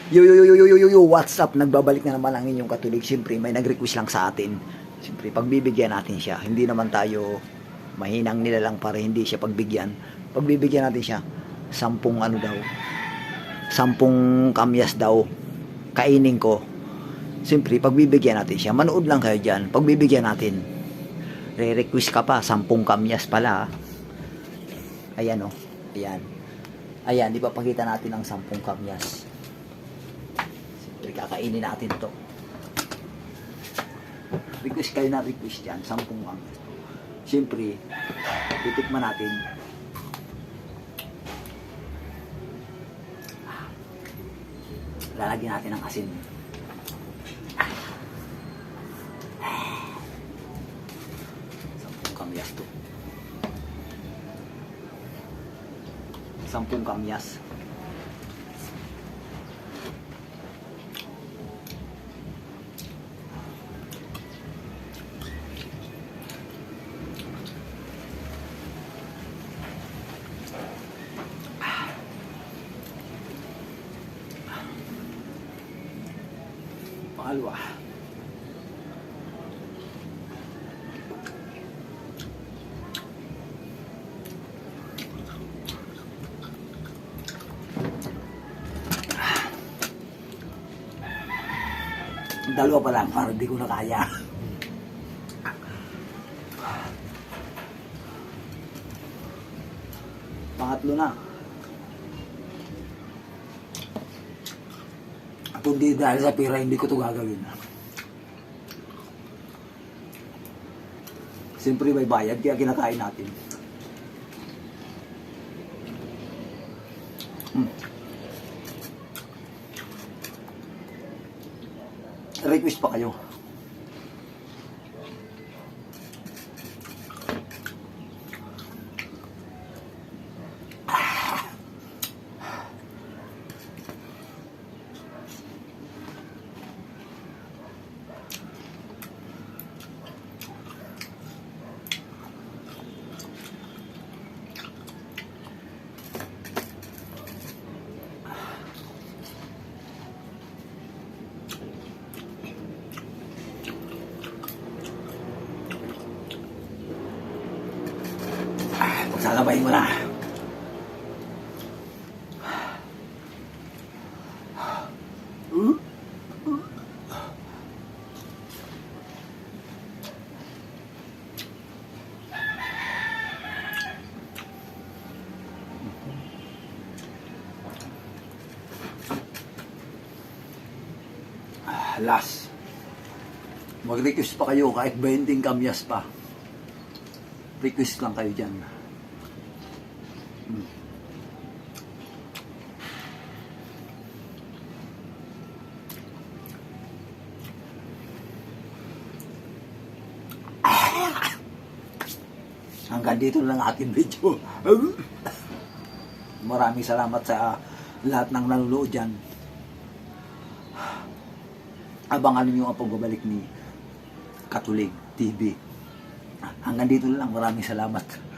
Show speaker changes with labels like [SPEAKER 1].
[SPEAKER 1] Yo, what's up? Nagbabalik na naman ang inyong Katulig. Siyempre, may nag-request lang sa atin. Siyempre, pagbibigyan natin siya. Hindi naman tayo mahinang nila lang para hindi siya pagbigyan. Pagbibigyan natin siya, 10 ano daw, 10 kamyas daw. Kainin ko. Siyempre, pagbibigyan natin siya. Manood lang kayo dyan. Pagbibigyan natin. Re-request ka pa, 10 kamyas pala. Ayan o. Ayan. Ayan, di ba pakita natin ang 10 kamyas. Kakainin natin to. Request kayo na request yan, 10 ang. Siyempre, titikman natin. Lalagyan natin ng asin. Kamyas to. 10 kamyas. Pangalawa. Dalawa pa lang, parang di ko na kaya. Pangatlo na. At hindi dahil sa pera, hindi ko ito gagawin. Siyempre may bayad, kaya kinakain natin. Request pa kayo. Sakabayin mo na. Last. Mag-request pa kayo kahit 20 kamyas pa. Request lang kayo dyan. Hanggang dito lang ating video. Maraming salamat sa lahat ng nanonood dyan. Abangan niyo ang pagbabalik ni Katulig TV. Hanggang dito lang. Maraming salamat.